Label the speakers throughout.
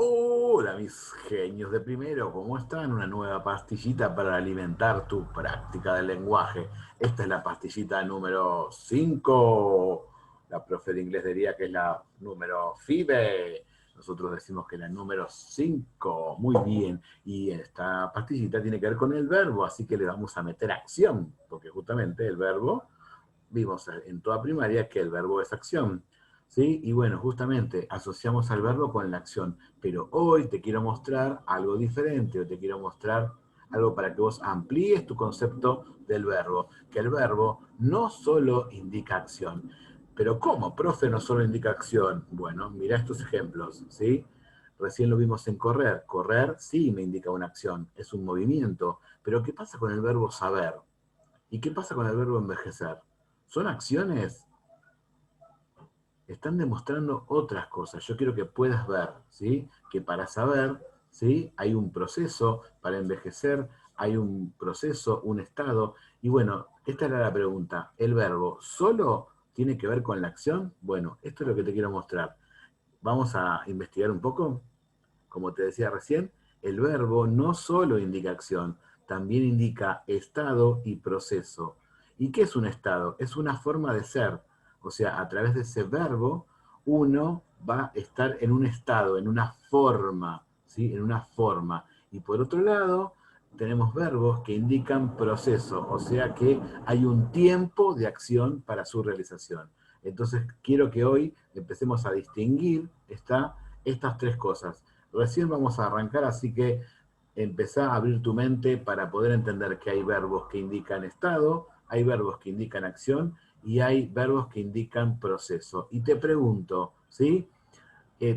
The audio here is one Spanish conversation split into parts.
Speaker 1: Hola mis genios de primero, ¿cómo están? Una nueva pastillita para alimentar tu práctica del lenguaje. Esta es la pastillita número 5. La profe de inglés diría que es la número FIBE. Nosotros decimos que es la número 5. Muy bien. Y esta pastillita tiene que ver con el verbo, así que le vamos a meter acción, porque justamente el verbo, vimos en toda primaria que el verbo es acción. ¿Sí? Y bueno, justamente asociamos al verbo con la acción, pero hoy te quiero mostrar algo diferente, o te quiero mostrar algo para que vos amplíes tu concepto del verbo, que el verbo no solo indica acción. Pero ¿cómo, profe, no solo indica acción? Bueno, mira estos ejemplos, ¿sí? Recién lo vimos en correr. Correr sí me indica una acción, es un movimiento. Pero ¿qué pasa con el verbo saber? ¿Y qué pasa con el verbo envejecer? ¿Son acciones? Están demostrando otras cosas. Yo quiero que puedas ver, ¿sí? Que para saber, ¿sí? Hay un proceso, para envejecer hay un proceso, un estado. Y bueno, esta era la pregunta. ¿El verbo solo tiene que ver con la acción? Bueno, esto es lo que te quiero mostrar. Vamos a investigar un poco. Como te decía recién, el verbo no solo indica acción, también indica estado y proceso. ¿Y qué es un estado? Es una forma de ser. O sea, a través de ese verbo, uno va a estar en un estado, en una forma, ¿sí? En una forma. Y por otro lado, tenemos verbos que indican proceso, o sea que hay un tiempo de acción para su realización. Entonces, quiero que hoy empecemos a distinguir estas tres cosas. Recién vamos a arrancar, así que empezá a abrir tu mente para poder entender que hay verbos que indican estado, hay verbos que indican acción y hay verbos que indican proceso. Y te pregunto, ¿sí?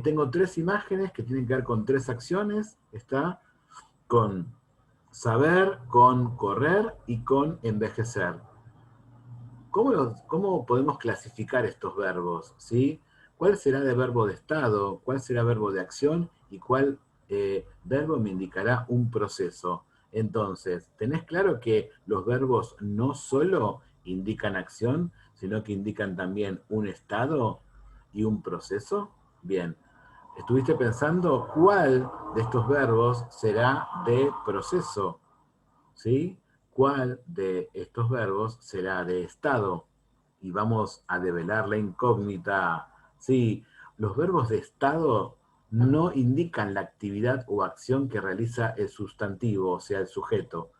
Speaker 1: Tengo tres imágenes que tienen que ver con tres acciones. Está con saber, con correr y con envejecer. ¿Cómo podemos clasificar estos verbos? ¿Sí? ¿Cuál será de verbo de estado? ¿Cuál será verbo de acción? ¿Y cuál verbo me indicará un proceso? Entonces, ¿tenés claro que los verbos no solo indican acción, sino que indican también un estado y un proceso? Bien, ¿estuviste pensando cuál de estos verbos será de proceso? ¿Sí? ¿Cuál de estos verbos será de estado? Y vamos a develar la incógnita. Sí, los verbos de estado no indican la actividad o acción que realiza el sustantivo, o sea, el sujeto.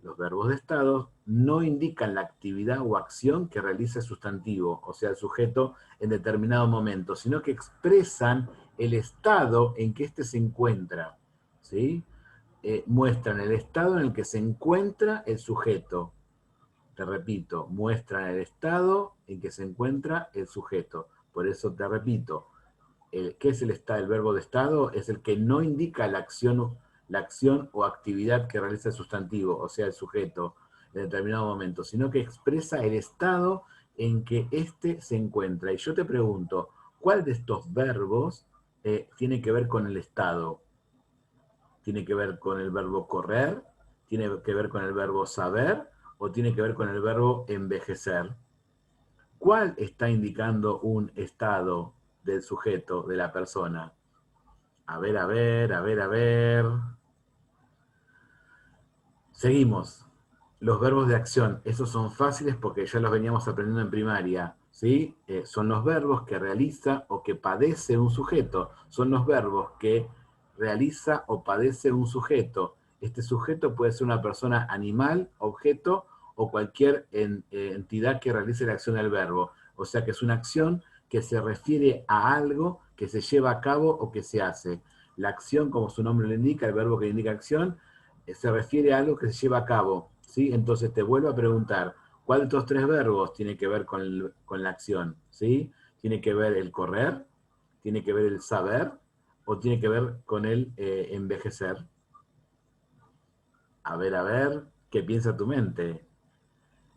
Speaker 1: Los verbos de estado no indican la actividad o acción que realiza el sustantivo, o sea, el sujeto en determinado momento, sino que expresan el estado en que éste se encuentra. ¿Sí? Muestran el estado en el que se encuentra el sujeto. Te repito, muestran el estado en que se encuentra el sujeto. Por eso te repito, ¿qué es el estado? El verbo de estado es el que no indica la acción o actividad que realiza el sustantivo, o sea, el sujeto, en determinado momento, sino que expresa el estado en que éste se encuentra. Y yo te pregunto, ¿cuál de estos verbos tiene que ver con el estado? ¿Tiene que ver con el verbo correr? ¿Tiene que ver con el verbo saber? ¿O tiene que ver con el verbo envejecer? ¿Cuál está indicando un estado del sujeto, de la persona? A ver, a ver, a ver, a ver. Seguimos. Los verbos de acción, esos son fáciles porque ya los veníamos aprendiendo en primaria, ¿sí? Son los verbos que realiza o que padece un sujeto. Son los verbos que realiza o padece un sujeto. Este sujeto puede ser una persona animal, objeto o cualquier entidad que realice la acción del verbo. O sea que es una acción que se refiere a algo que se lleva a cabo o que se hace. La acción, como su nombre lo indica, el verbo que indica acción, se refiere a algo que se lleva a cabo, ¿sí? Entonces te vuelvo a preguntar, ¿cuál de estos tres verbos tiene que ver con la acción? ¿Sí? ¿Tiene que ver el correr? ¿Tiene que ver el saber? ¿O tiene que ver con el envejecer? A ver, ¿qué piensa tu mente?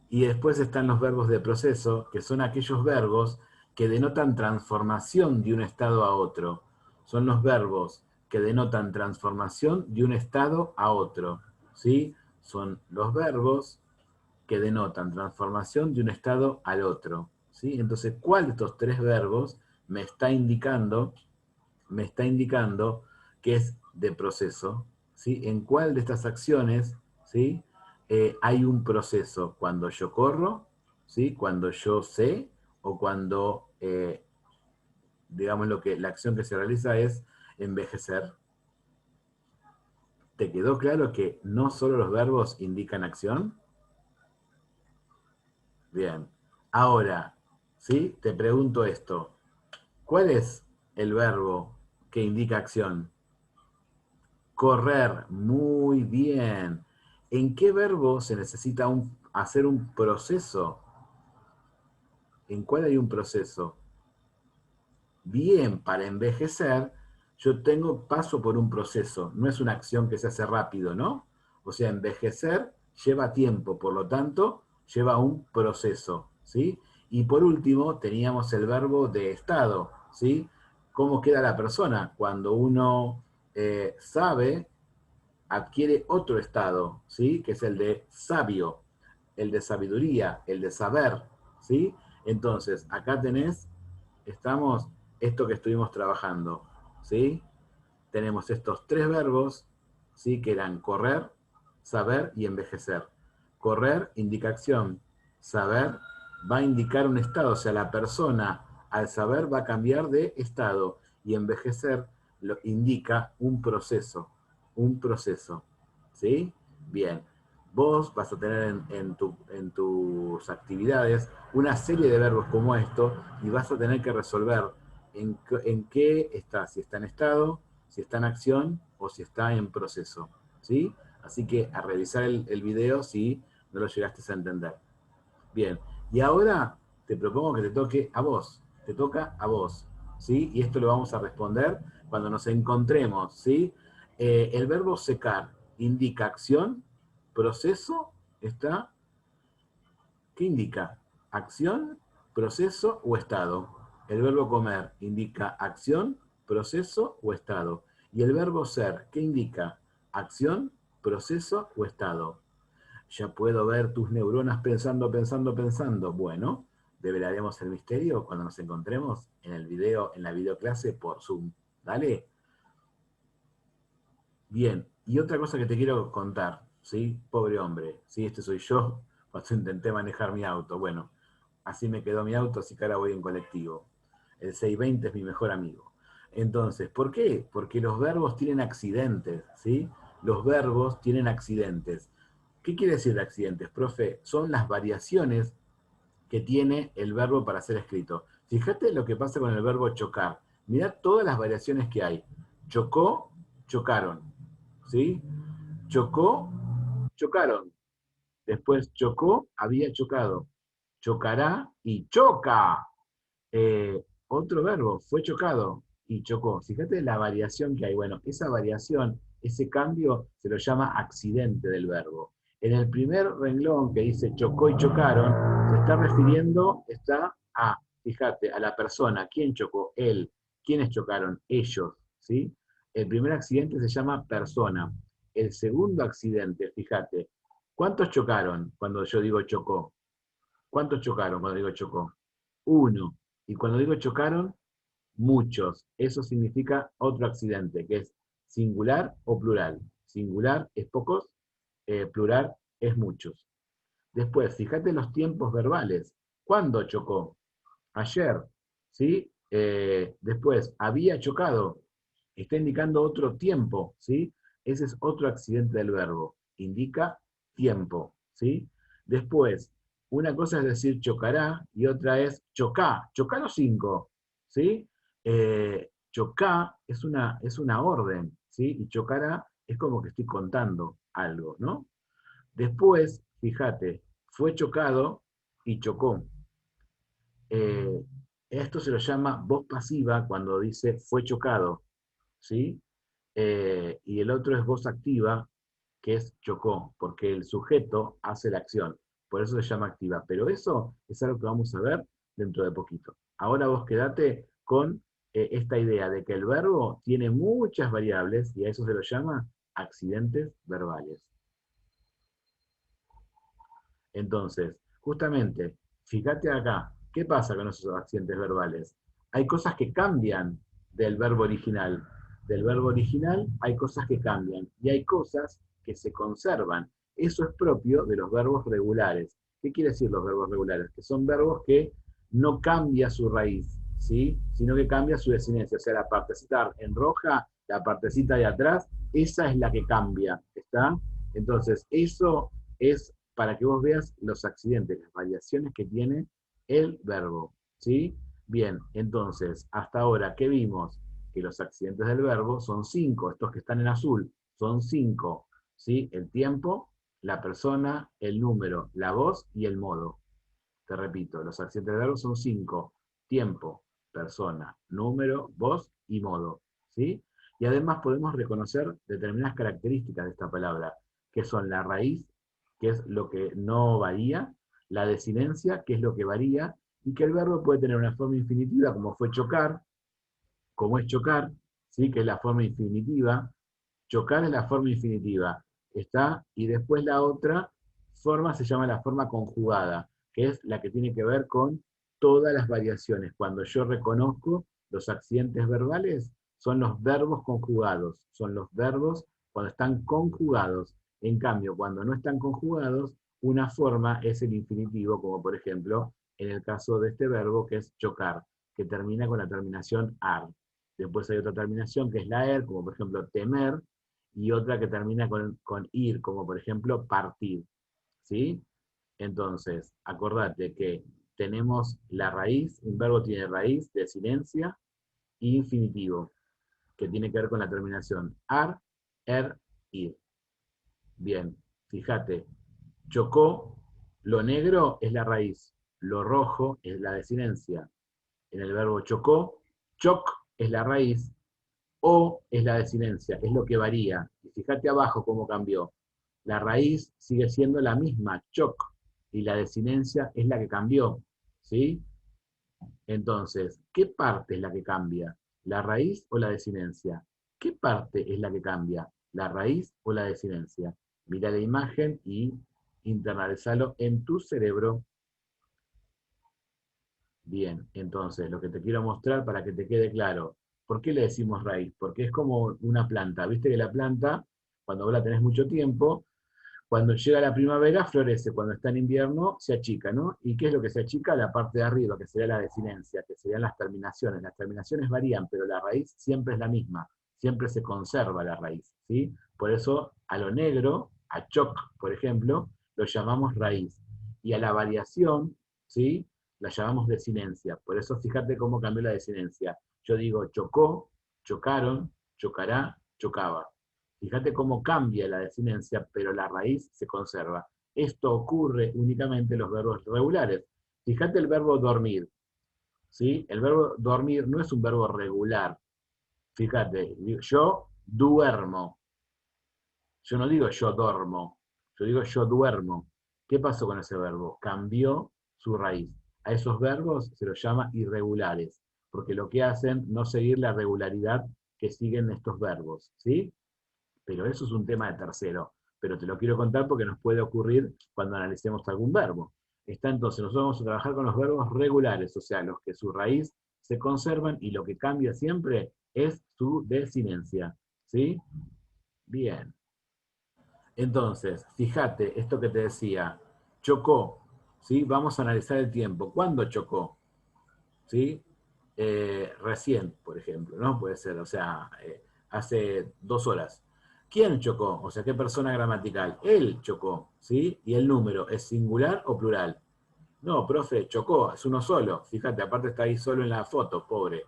Speaker 1: Y después están los verbos de proceso, que son aquellos verbos que denotan transformación de un estado a otro. Son los verbos que denotan transformación de un estado a otro. ¿Sí? Son los verbos que denotan transformación de un estado al otro. ¿Sí? Entonces, ¿cuál de estos tres verbos me está indicando que es de proceso, ¿sí? ¿En cuál de estas acciones, ¿sí? Hay un proceso? Cuando yo corro, ¿sí? Cuando yo sé, o cuando, digamos, la acción que se realiza es envejecer. ¿Te quedó claro que no solo los verbos indican acción? Bien. Ahora, ¿sí? Te pregunto esto. ¿Cuál es el verbo que indica acción? Correr. Muy bien. ¿En qué verbo se necesita hacer un proceso? ¿En cuál hay un proceso? Bien, para envejecer, paso por un proceso. No es una acción que se hace rápido, ¿no? O sea, envejecer lleva tiempo, por lo tanto, lleva un proceso, ¿sí? Y por último, teníamos el verbo de estado, ¿sí? ¿Cómo queda la persona? Cuando uno sabe, adquiere otro estado, ¿sí? Que es el de sabio, el de sabiduría, el de saber, ¿sí? Entonces, acá estamos, esto que estuvimos trabajando, ¿sí? Tenemos estos tres verbos, ¿sí? Que eran correr, saber y envejecer. Correr indica acción, saber va a indicar un estado, o sea, la persona al saber va a cambiar de estado, y envejecer indica un proceso, ¿sí? Bien, vos vas a tener en tus actividades una serie de verbos como esto, y vas a tener que resolver en qué está, si está en estado, si está en acción o si está en proceso, ¿sí? Así que a revisar el video si no lo llegaste a entender. Bien, y ahora te propongo que te toque a vos, te toca a vos, ¿sí? Y esto lo vamos a responder cuando nos encontremos, ¿sí? El verbo secar indica acción, proceso, está, ¿qué indica? Acción, proceso o estado. El verbo comer indica acción, proceso o estado. Y el verbo ser, ¿qué indica? Acción, proceso o estado. Ya puedo ver tus neuronas pensando, pensando, pensando. Bueno, develaremos el misterio cuando nos encontremos en el video, en la videoclase por Zoom. ¿Dale? Bien, y otra cosa que te quiero contar, ¿sí? Pobre hombre, ¿sí? Este soy yo cuando intenté manejar mi auto. Bueno, así me quedó mi auto, así que ahora voy en colectivo. El 620 es mi mejor amigo. Entonces, ¿por qué? Porque los verbos tienen accidentes, ¿sí? Los verbos tienen accidentes. ¿Qué quiere decir de accidentes, profe? Son las variaciones que tiene el verbo para ser escrito. Fíjate lo que pasa con el verbo chocar. Mirá todas las variaciones que hay. Chocó, chocaron. ¿Sí? Chocó, chocaron. Después chocó, había chocado. Chocará y choca. Otro verbo, fue chocado y chocó. Fíjate la variación que hay. Bueno, esa variación, ese cambio, se lo llama accidente del verbo. En el primer renglón que dice chocó y chocaron, se está refiriendo, fíjate, a la persona. ¿Quién chocó? Él. ¿Quiénes chocaron? Ellos. ¿Sí? El primer accidente se llama persona. El segundo accidente, fíjate, ¿cuántos chocaron cuando yo digo chocó? ¿Cuántos chocaron cuando digo chocó? Uno. Y cuando digo chocaron, muchos. Eso significa otro accidente, que es singular o plural. Singular es pocos, plural es muchos. Después, fíjate los tiempos verbales. ¿Cuándo chocó? Ayer. ¿Sí? Después, había chocado. Está indicando otro tiempo. ¿Sí? Ese es otro accidente del verbo. Indica tiempo. ¿Sí? Después, una cosa es decir chocará y otra es chocá. Chocá los cinco. ¿Sí? Chocá es una orden. ¿Sí? Y chocará es como que estoy contando algo, ¿no? Después, fíjate, fue chocado y chocó. Eh, Esto se lo llama voz pasiva cuando dice fue chocado, ¿sí? Y el otro es voz activa, que es chocó, porque el sujeto hace la acción, por eso se llama activa. Pero eso es algo que vamos a ver dentro de poquito. Ahora vos quedate con esta idea de que el verbo tiene muchas variables y a eso se lo llama accidentes verbales. Entonces, justamente, fíjate acá, ¿qué pasa con esos accidentes verbales? Hay cosas que cambian del verbo original. del verbo original, hay cosas que cambian y hay cosas que se conservan. Eso es propio de los verbos regulares. ¿Qué quiere decir los verbos regulares? Que son verbos que no cambia su raíz, ¿sí? Sino que cambia su desinencia. O sea, la partecita en roja, la partecita de atrás, esa es la que cambia, ¿está? Entonces, eso es para que vos veas los accidentes, las variaciones que tiene el verbo, ¿sí? Bien, entonces, hasta ahora, ¿qué vimos? Que los accidentes del verbo son 5, estos que están en azul, son 5, ¿sí? El tiempo, la persona, el número, la voz y el modo. Te repito, los accidentes del verbo son 5, tiempo, persona, número, voz y modo, ¿sí? Y además podemos reconocer determinadas características de esta palabra, que son la raíz, que es lo que no varía, la desinencia, que es lo que varía, y que el verbo puede tener una forma infinitiva, como fue chocar, como es chocar, ¿sí? Que es la forma infinitiva. Chocar es la forma infinitiva, ¿está? Y después la otra forma se llama la forma conjugada, que es la que tiene que ver con todas las variaciones. Cuando yo reconozco los accidentes verbales, son los verbos conjugados, son los verbos cuando están conjugados. En cambio, cuando no están conjugados, una forma es el infinitivo, como por ejemplo en el caso de este verbo que es chocar, que termina con la terminación ar. Después hay otra terminación que es la er, como por ejemplo temer, y otra que termina con ir, como por ejemplo partir. ¿Sí? Entonces, acordate que tenemos la raíz, un verbo tiene raíz, desinencia e infinitivo, que tiene que ver con la terminación ar, er, ir. Bien, fíjate, chocó, lo negro es la raíz, lo rojo es la desinencia. En el verbo chocó, choc es la raíz, o es la desinencia, es lo que varía. Y fíjate abajo cómo cambió. La raíz sigue siendo la misma, choc, y la desinencia es la que cambió. ¿Sí? Entonces, ¿qué parte es la que cambia? ¿La raíz o la desinencia? ¿Qué parte es la que cambia? ¿La raíz o la desinencia? Mira la imagen y internalizalo en tu cerebro. Bien, entonces lo que te quiero mostrar para que te quede claro, ¿por qué le decimos raíz? Porque es como una planta, viste que la planta, cuando vos la tenés mucho tiempo, cuando llega la primavera florece, cuando está en invierno se achica, ¿no? ¿Y qué es lo que se achica? La parte de arriba, que sería la desinencia, que serían las terminaciones. Las terminaciones varían, pero la raíz siempre es la misma, siempre se conserva la raíz, ¿sí? Por eso a lo negro, a choc, por ejemplo, lo llamamos raíz. Y a la variación, ¿sí? La llamamos desinencia. Por eso fíjate cómo cambió la desinencia. Yo digo chocó, chocaron, chocará, chocaba. Fíjate cómo cambia la desinencia, pero la raíz se conserva. Esto ocurre únicamente en los verbos regulares. Fíjate el verbo dormir, ¿sí? El verbo dormir no es un verbo regular. Fíjate, yo duermo. Yo no digo yo dormo, yo digo yo duermo. ¿Qué pasó con ese verbo? Cambió su raíz. A esos verbos se los llama irregulares, porque lo que hacen no seguir la regularidad que siguen estos verbos, ¿sí? Pero eso es un tema de tercero. Pero te lo quiero contar porque nos puede ocurrir cuando analicemos algún verbo. Está entonces, nosotros vamos a trabajar con los verbos regulares, o sea, los que su raíz se conservan y lo que cambia siempre es su desinencia. ¿Sí? Bien. Entonces, fíjate, esto que te decía, chocó, ¿sí? Vamos a analizar el tiempo. ¿Cuándo chocó? ¿Sí? Recién, por ejemplo, ¿no? Puede ser, o sea, hace 2 horas. ¿Quién chocó? O sea, ¿qué persona gramatical? Él chocó, ¿sí? Y el número, ¿es singular o plural? No, profe, chocó, es uno solo. Fíjate, aparte está ahí solo en la foto, pobre.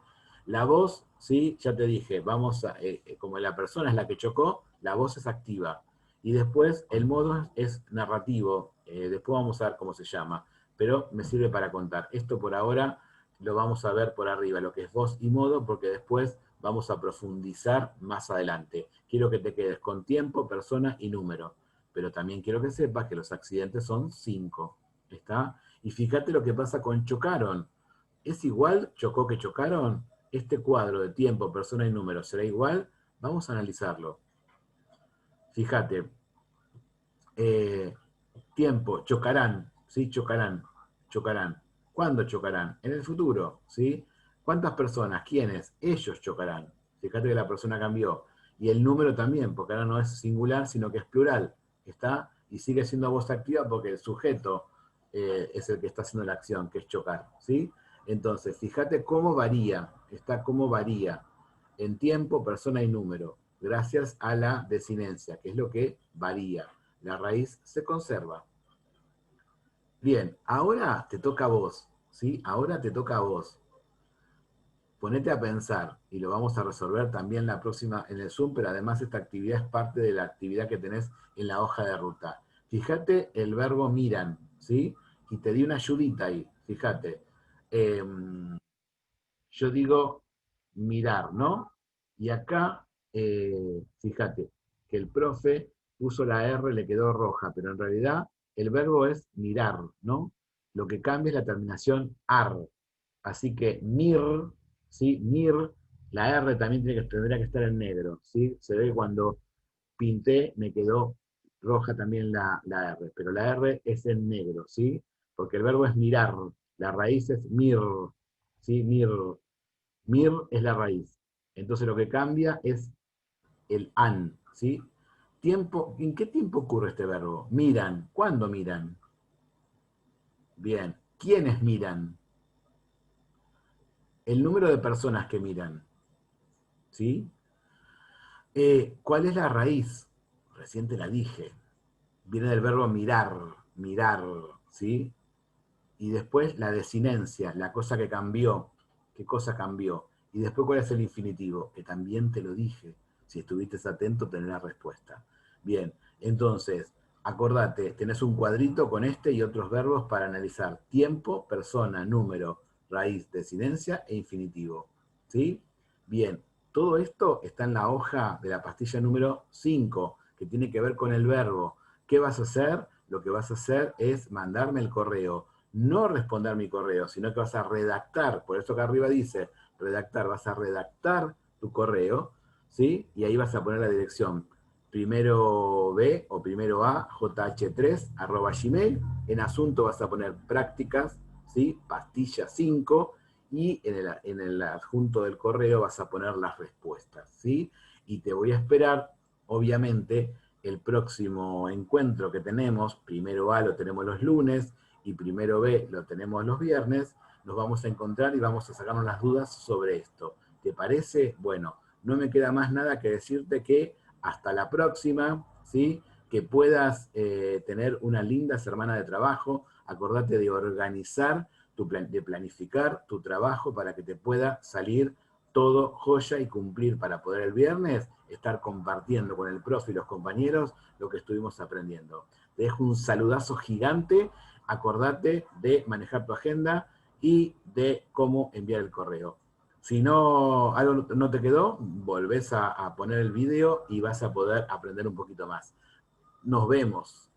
Speaker 1: La voz, sí, ya te dije, vamos a, como la persona es la que chocó, la voz es activa. Y después el modo es narrativo, después vamos a ver cómo se llama, pero me sirve para contar. Esto por ahora lo vamos a ver por arriba, lo que es voz y modo, porque después vamos a profundizar más adelante. Quiero que te quedes con tiempo, persona y número, pero también quiero que sepas que los accidentes son 5. ¿Está? Y fíjate lo que pasa con chocaron. ¿Es igual chocó que chocaron? Este cuadro de tiempo, persona y número, ¿será igual? Vamos a analizarlo. Fíjate, eh, tiempo, chocarán, ¿sí? Chocarán, chocarán. ¿Cuándo chocarán? En el futuro, ¿sí? ¿Cuántas personas? ¿Quiénes? Ellos chocarán. Fíjate que la persona cambió. Y el número también, porque ahora no es singular, sino que es plural. ¿Está? Y sigue siendo voz activa porque el sujeto es el que está haciendo la acción, que es chocar. ¿Sí? Entonces, fíjate cómo varía. Está cómo varía en tiempo, persona y número, gracias a la desinencia, que es lo que varía. La raíz se conserva. Bien, ahora te toca a vos, ¿sí? Ahora te toca a vos. Ponete a pensar, y lo vamos a resolver también la próxima en el Zoom, pero además esta actividad es parte de la actividad que tenés en la hoja de ruta. Fíjate el verbo miran, ¿sí? Y te di una ayudita ahí, fíjate. Yo digo mirar, ¿no? Y acá, fíjate, que el profe puso la R, le quedó roja, pero en realidad el verbo es mirar, ¿no? Lo que cambia es la terminación ar. Así que mir, ¿sí? Mir, la R también tendría que estar en negro, ¿sí? Se ve que cuando pinté me quedó roja también la R, pero la R es en negro, ¿sí? Porque el verbo es mirar, la raíz es mir, ¿sí? Mir. Mir es la raíz. Entonces lo que cambia es el an, ¿sí? Tiempo, ¿en qué tiempo ocurre este verbo? Miran. ¿Cuándo miran? Bien. ¿Quiénes miran? El número de personas que miran, ¿sí? ¿Cuál es la raíz? Recién te la dije. Viene del verbo mirar, mirar, ¿sí? Y después la desinencia, la cosa que cambió. ¿Qué cosa cambió? Y después, ¿cuál es el infinitivo? Que también te lo dije. Si estuviste atento, tenés la respuesta. Bien, entonces, acordate, tenés un cuadrito con este y otros verbos para analizar. Tiempo, persona, número, raíz, desinencia e infinitivo. ¿Sí? Bien, todo esto está en la hoja de la pastilla número 5, que tiene que ver con el verbo. ¿Qué vas a hacer? Lo que vas a hacer es mandarme el correo, no responder mi correo, sino que vas a redactar, por eso que arriba dice redactar, vas a redactar tu correo, ¿sí? Y ahí vas a poner la dirección primero B o primero A, jh3, arroba gmail, en asunto vas a poner prácticas, ¿sí? Pastilla 5, y en el adjunto del correo vas a poner las respuestas, ¿sí? Y te voy a esperar, obviamente, el próximo encuentro que tenemos, primero A lo tenemos los lunes, y primero B lo tenemos los viernes, nos vamos a encontrar y vamos a sacarnos las dudas sobre esto. ¿Te parece? Bueno, no me queda más nada que decirte que hasta la próxima, ¿sí? Que puedas tener una linda semana de trabajo. Acordate de organizar, de planificar tu trabajo para que te pueda salir todo joya y cumplir para poder el viernes estar compartiendo con el profe y los compañeros lo que estuvimos aprendiendo. Te dejo un saludazo gigante. Acordate de manejar tu agenda y de cómo enviar el correo. Si no, algo no te quedó, volvés a poner el video y vas a poder aprender un poquito más. Nos vemos.